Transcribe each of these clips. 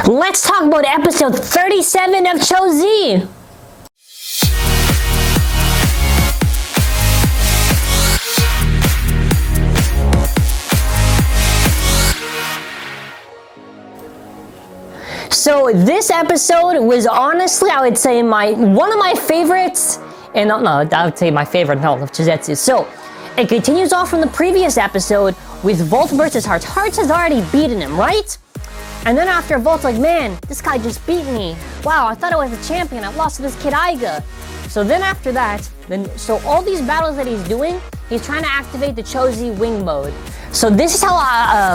Let's talk about episode 37 of Cho-Z! So this episode was honestly, I would say, one of my favorites, and no, I would say my favorite novel of Cho-Z. So it continues off from the previous episode with Valt versus Hartz. Hartz has already beaten him, right? And then after Valt's like, man, this guy just beat me. Wow, I thought I was a champion. I lost to this kid Aiga. So then after that, so all these battles that he's doing, he's trying to activate the Cho-Z wing mode. So this is how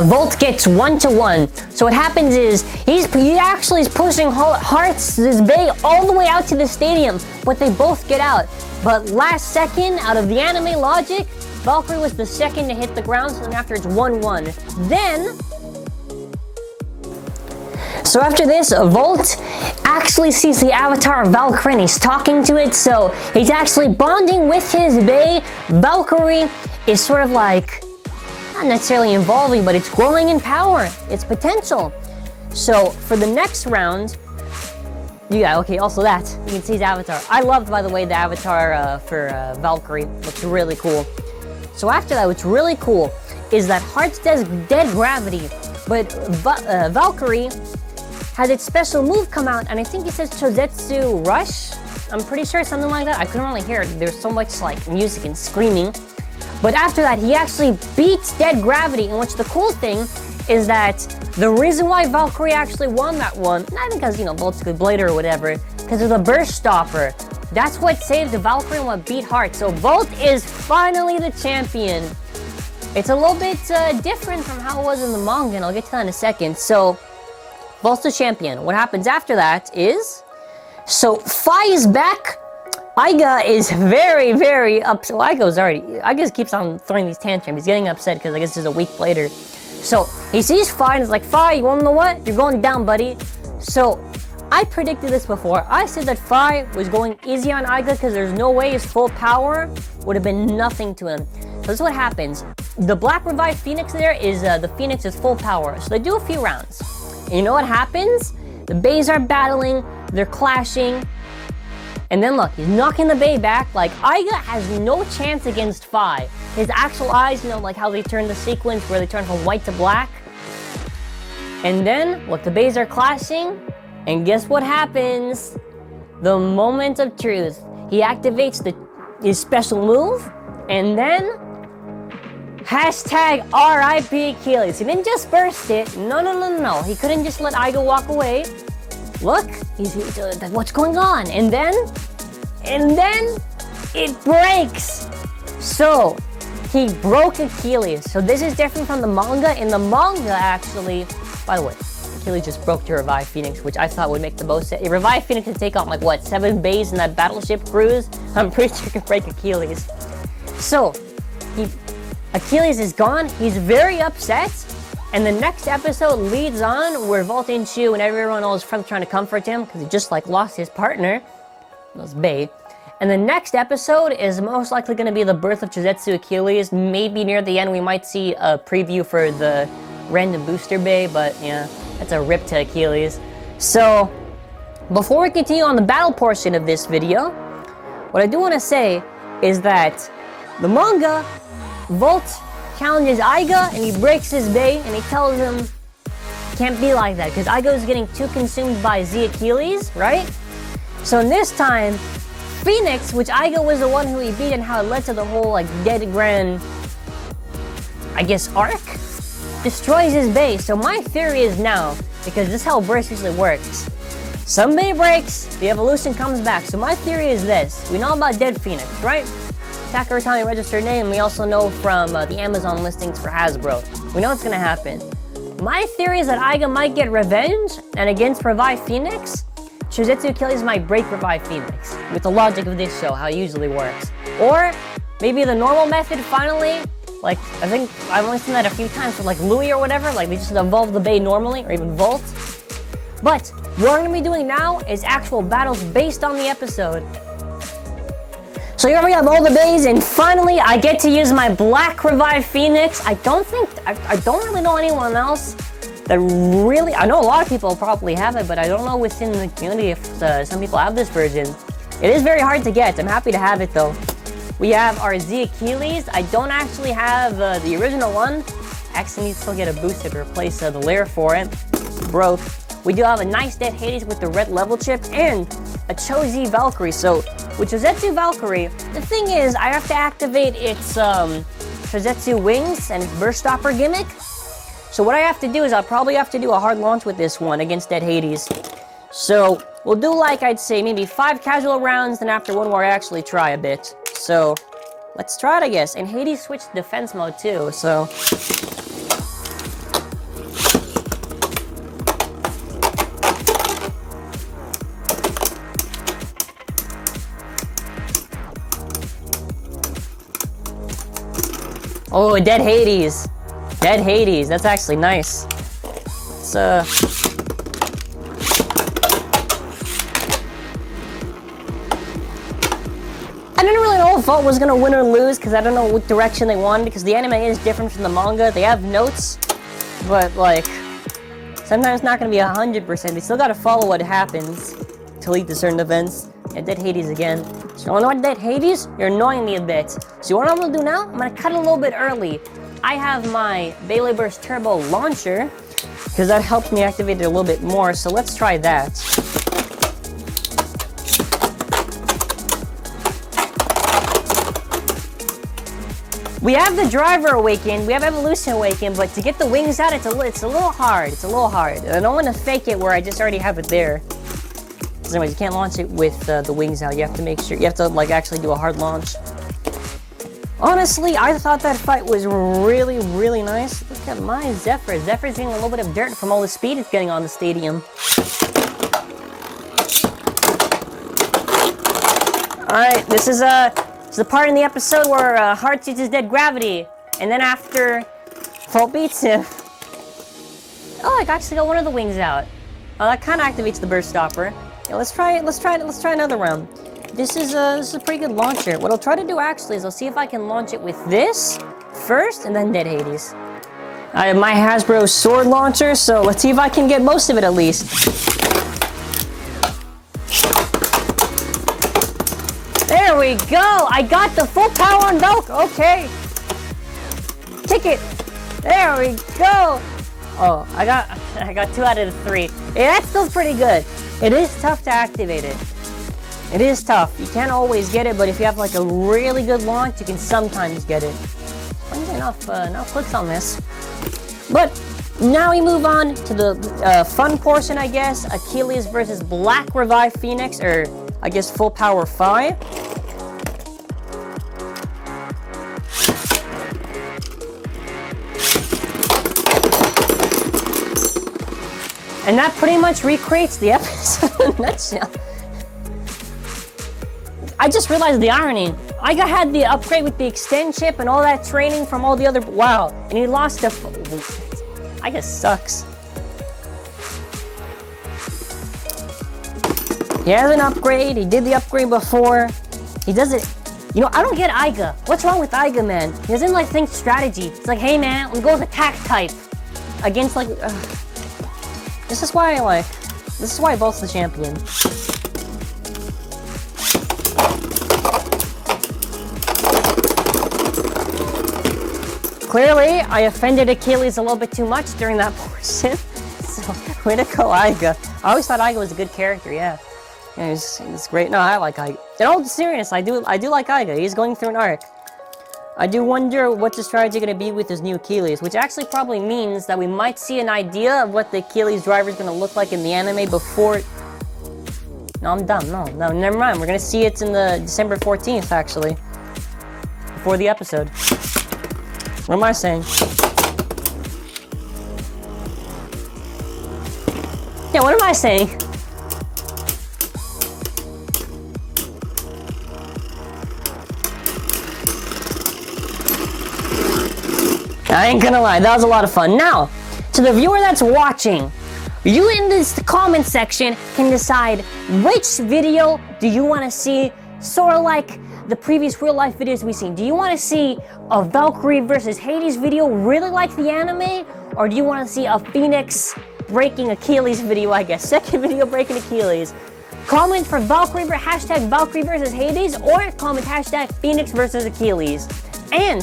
Valt gets 1-to-1. So what happens is, he actually is pushing Hartz's Bay all the way out to the stadium, but they both get out. But last second, out of the anime logic, Valkyrie was the second to hit the ground, so then after it's 1-1. So after this, Valt actually sees the avatar of Valkyrie and he's talking to it, so he's actually bonding with his Bay. Valkyrie is sort of like, not necessarily evolving, but it's growing in power, its potential. So for the next round, also that, you can see his avatar. I loved, by the way, the avatar for Valkyrie, looks really cool. So after that, what's really cool is that Hartz does dead gravity, but Valkyrie has its special move come out, and I think it says Cho-Zetsu Rush. I'm pretty sure something like that. I couldn't really hear it. There's so much like music and screaming. But after that, he actually beats dead gravity, in which the cool thing is that the reason why Valkyrie actually won that one, not because, Valt's good blader or whatever, because of the burst stopper. That's what saved the Valkyrie and what beat Hartz. So Valt is finally the champion. It's a little bit different from how it was in the manga, and I'll get to that in a second. So Valt's the champion. What happens after that is, so Phi is back. Aiga is very, very upset. Well, Aiga just keeps on throwing these tantrums. He's getting upset because I guess it's a week later. So he sees Phi and is like, Phi, you wanna know what? You're going down, buddy. So I predicted this before. I said that Phi was going easy on Aiga because there's no way his full power would have been nothing to him. So this is what happens. The Black Revived Phoenix there is, the Phoenix is full power. So they do a few rounds. And you know what happens? The Bays are battling, they're clashing. And then look, he's knocking the Bay back. Like, Aiga has no chance against Phi. His actual eyes, like how they turn the sequence where they turn from white to black. And then, look, the Bays are clashing. And guess what happens? The moment of truth. He activates his special move. And then, hashtag RIP Achilles. He didn't just burst it. No. He couldn't just let Aiga walk away. Look, what's going on? And then it breaks. So he broke Achilles. So this is different from the manga. In the manga, actually, by the way, Achilles just broke to Revive Phoenix, which I thought would make the most sense. Revive Phoenix can take on 7 bays in that battleship cruise. I'm pretty sure he can break Achilles. So Achilles is gone. He's very upset. And the next episode leads on where Valt and Shu and everyone else is trying to comfort him because he just lost his partner. That's Bay. And the next episode is most likely going to be the birth of Cho-Zetsu Achilles. Maybe near the end we might see a preview for the random booster Bay, but yeah, that's a rip to Achilles. So, before we continue on the battle portion of this video, what I do want to say is that the manga, Valt challenges Aiga and he breaks his Bay and he tells him it can't be like that because Aiga is getting too consumed by Z-Achilles, right? So in this time, Phoenix, which Aiga was the one who he beat and how it led to the whole dead grand, I guess, arc, destroys his Bay. So my theory is now, because this is how burst usually works, some Bay breaks, the evolution comes back. So my theory is this: we know about Dead Phoenix, right? TAKARA Tommy registered name. We also know from the Amazon listings for Hasbro. We know what's gonna happen. My theory is that Aiga might get revenge, and against Revive Phoenix, Cho-Zetsu Achilles might break Revive Phoenix, with the logic of this show, how it usually works. Or maybe the normal method finally, I think I've only seen that a few times with Louis or whatever, they just evolve the Bay normally, or even Valt. But what we're gonna be doing now is actual battles based on the episode. So here we have all the Bays, and finally I get to use my Black Revive Phoenix. I don't really know anyone else that really, I know a lot of people probably have it, but I don't know within the community if some people have this version. It is very hard to get. I'm happy to have it though. We have our Z-Achilles. I don't actually have the original one. Actually need to still get a booster to replace the layer for it. Broke. We do have a nice Dead Hades with the red level chip and a Cho-Z Valkyrie. So with Cho-Z Valkyrie, the thing is I have to activate its Cho-Z wings and its burst stopper gimmick. So what I have to do is I'll probably have to do a hard launch with this one against Dead Hades. So we'll do like I'd say maybe 5 casual rounds, then after one more I actually try a bit. So let's try it, I guess. And Hades switched defense mode too, so. Oh, Dead Hades. Dead Hades, that's actually nice. It's I didn't really know if Valt was gonna win or lose because I don't know what direction they wanted, because the anime is different from the manga. They have notes, but like sometimes it's not gonna be 100%. They still gotta follow what happens to lead to certain events. Yeah, Dead Hades again. So you wanna know what, Dead Hades? You're annoying me a bit. So what I'm gonna do now, I'm gonna cut it a little bit early. I have my Beyblade Burst Turbo launcher, because that helped me activate it a little bit more, so let's try that. We have the driver awakened, we have evolution awakened, but to get the wings out, it's a little hard. It's a little hard. I don't want to fake it where I just already have it there. Anyways, you can't launch it with the wings out. You have to make sure, you have to like actually do a hard launch. Honestly, I thought that fight was really, really nice. Look at my Zepyhr. Zephyr's getting a little bit of dirt from all the speed it's getting on the stadium. Alright, this is the part in the episode where Hartz uses dead gravity, and then after Valt beats him. Oh, I actually got one of the wings out. Oh, that kind of activates the burst stopper. Yeah, let's try another round. This is a pretty good launcher. What I'll try to do actually is I'll see if I can launch it with this first and then Dead Hades. I have my Hasbro sword launcher, so let's see if I can get most of it at least. There we go! I got the full power on Valk! Okay! Kick it! There we go! Oh, I got 2 out of the 3. Yeah, that's still pretty good. It is tough to activate it. It is tough. You can't always get it, but if you have like a really good launch, you can sometimes get it. Enough clicks on this. But now we move on to the fun portion, I guess. Achilles versus Black Revive Phoenix, or I guess Full Power 5. And that pretty much recreates the episode in a nutshell. I just realized the irony. Aiga had the upgrade with the Xtend chip and all that training from all the other... Wow. And he lost to... Aiga sucks. He has an upgrade. He did the upgrade before. He does it... You know, I don't get Aiga. What's wrong with Aiga, man? He doesn't like think strategy. It's like, hey man, let's go with attack type. Against like... This is why I like... This is why Valt's the champion. Clearly, I offended Achilles a little bit too much during that portion. So, way to go, Aiga. I always thought Aiga was a good character, yeah. Yeah, he's great. No, I like Aiga. In all seriousness, I do like Aiga. He's going through an arc. I do wonder what the strategy going to be with his new Achilles, which actually probably means that we might see an idea of what the Achilles driver is going to look like in the anime before... No, I'm dumb. No, never mind. We're going to see it in the December 14th, actually. Before the episode. What am I saying? Yeah, what am I saying? I ain't gonna lie, that was a lot of fun. Now, to the viewer that's watching, you in this comment section can decide which video do you want to see, sort of like the previous real-life videos we've seen. Do you want to see a Valkyrie versus Hades video really like the anime? Or do you want to see a Phoenix breaking Achilles video, I guess? Second video breaking Achilles. Comment for Valkyrie, hashtag Valkyrie versus Hades, or comment hashtag Phoenix versus Achilles. And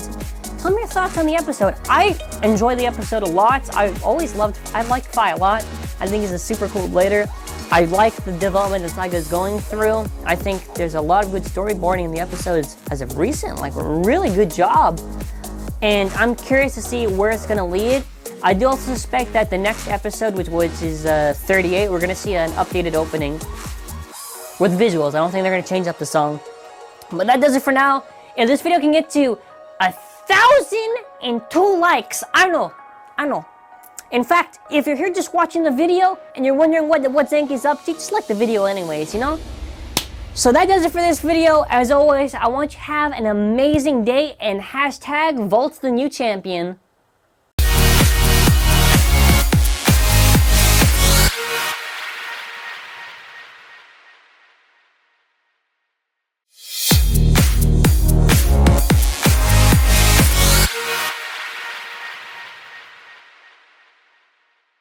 tell me your thoughts on the episode. I enjoyed the episode a lot. I liked Fi a lot. I think he's a super cool blader. I like the development that Aiga is going through. I think there's a lot of good storyboarding in the episodes as of recent, like a really good job. And I'm curious to see where it's gonna lead. I do also suspect that the next episode, which is 38, we're gonna see an updated opening with visuals. I don't think they're gonna change up the song. But that does it for now. If this video can get to 1,002 likes, I know. In fact, if you're here just watching the video and you're wondering what ZANKYE's up to, just like the video anyways, you know? So that does it for this video. As always, I want you to have an amazing day and hashtag Valt's the new champion.